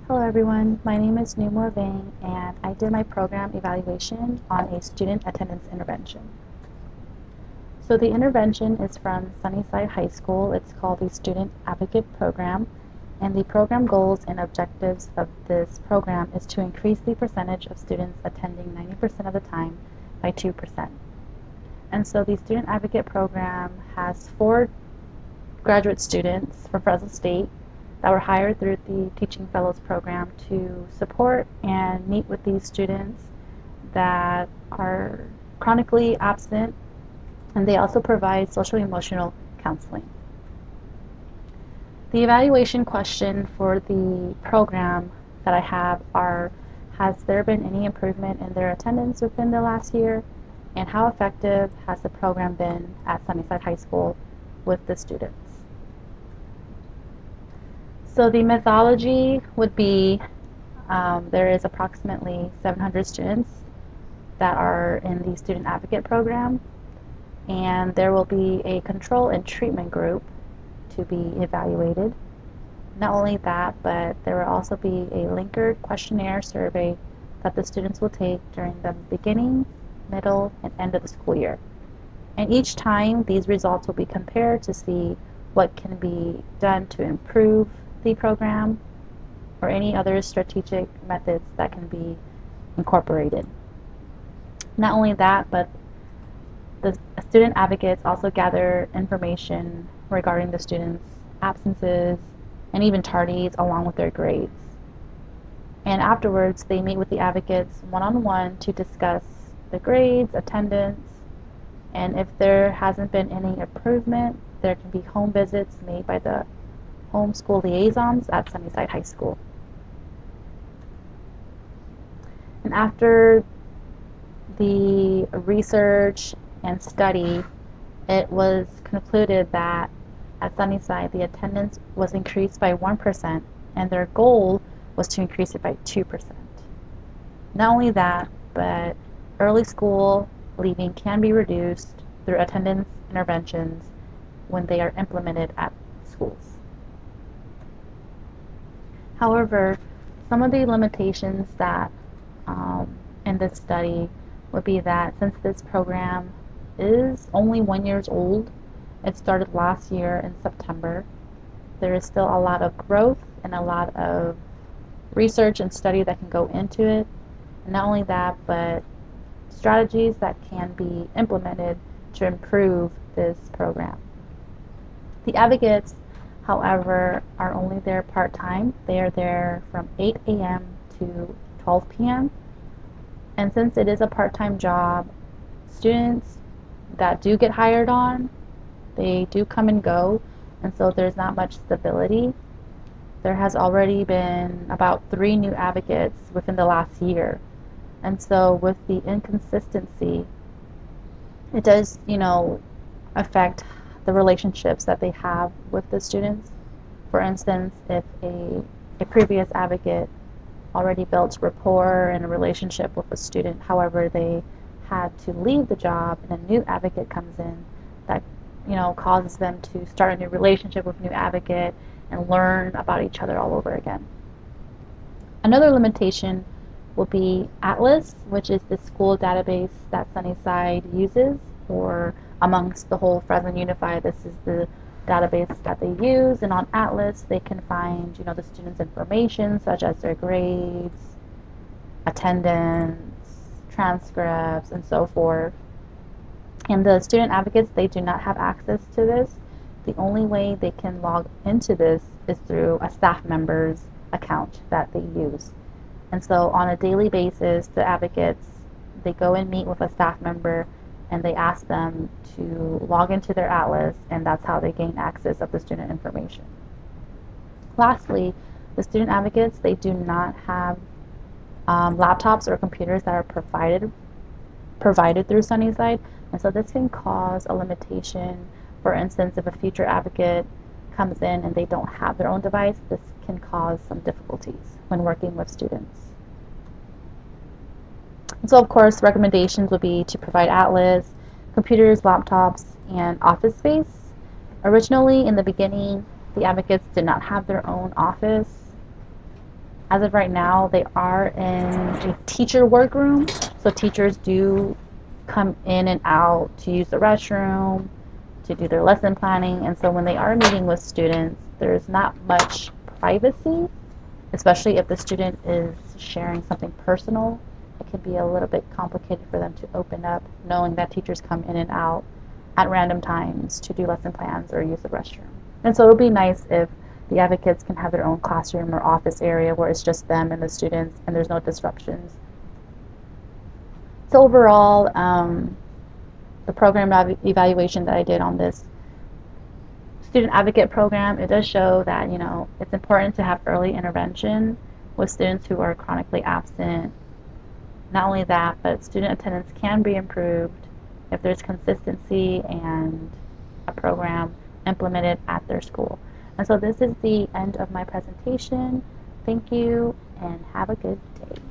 Hello everyone, my name is Numor Vang and I did my program evaluation on a student attendance intervention. So the intervention is from Sunnyside High School. It's called the Student Advocate Program, and the program goals and objectives of this program is to increase the percentage of students attending 90% of the time by 2%. And so the Student Advocate Program has 4 graduate students from Fresno State that were hired through the Teaching Fellows Program to support and meet with these students that are chronically absent, and they also provide social emotional counseling. The evaluation question for the program that I have are: has there been any improvement in their attendance within the last year, and how effective has the program been at Sunnyside High School with the students? So the methodology would be there is approximately 700 students that are in the Student Advocate Program, and there will be a control and treatment group to be evaluated. Not only that, but there will also be a linkered questionnaire survey that the students will take during the beginning, middle, and end of the school year. And each time, these results will be compared to see what can be done to improve the program or any other strategic methods that can be incorporated. Not only that, but the student advocates also gather information regarding the students' absences and even tardies along with their grades. And afterwards, they meet with the advocates one-on-one to discuss the grades, attendance, and if there hasn't been any improvement, there can be home visits made by the homeschool liaisons at Sunnyside High School. And after the research and study, it was concluded that at Sunnyside the attendance was increased by 1%, and their goal was to increase it by 2%. Not only that, but early school leaving can be reduced through attendance interventions when they are implemented at schools. However, some of the limitations that in this study would be that since this program is only 1 year old, it started last year in September, there is still a lot of growth and a lot of research and study that can go into it. And not only that, but strategies that can be implemented to improve this program. The advocates, however, are only there part-time. They are there from 8 a.m. to 12 p.m. And since it is a part-time job, students that do get hired on, they do come and go, and so there's not much stability. There has already been about 3 new advocates within the last year. And so with the inconsistency, it does, affect the relationships that they have with the students. For instance, if a previous advocate already built rapport and a relationship with a student, however, they had to leave the job and a new advocate comes in, that causes them to start a new relationship with a new advocate and learn about each other all over again. Another limitation will be Atlas, which is the school database that Sunnyside uses, or amongst the whole Fresno Unified, this is the database that they use. And on Atlas, they can find, the students' information, such as their grades, attendance, transcripts, and so forth. And the student advocates, they do not have access to this. The only way they can log into this is through a staff member's account that they use. And so on a daily basis, the advocates, they go and meet with a staff member and they ask them to log into their Atlas, and that's how they gain access of the student information. Lastly, the student advocates, they do not have laptops or computers that are provided through Sunnyside, and so this can cause a limitation. For instance, if a future advocate comes in and they don't have their own device, this can cause some difficulties when working with students. And so, of course, recommendations would be to provide Atlas, computers, laptops, and office space. Originally, in the beginning, the advocates did not have their own office, As of right now, they are in a teacher workroom, so teachers do come in and out to use the restroom, to do their lesson planning, and so when they are meeting with students, there's not much privacy, especially if the student is sharing something personal. It can be a little bit complicated for them to open up, knowing that teachers come in and out at random times to do lesson plans or use the restroom. And so it would be nice if the advocates can have their own classroom or office area where it's just them and the students and there's no disruptions. So overall, the program evaluation that I did on this student advocate program, it does show that, it's important to have early intervention with students who are chronically absent. Not only that, but student attendance can be improved if there's consistency and a program implemented at their school. And so this is the end of my presentation. Thank you and have a good day.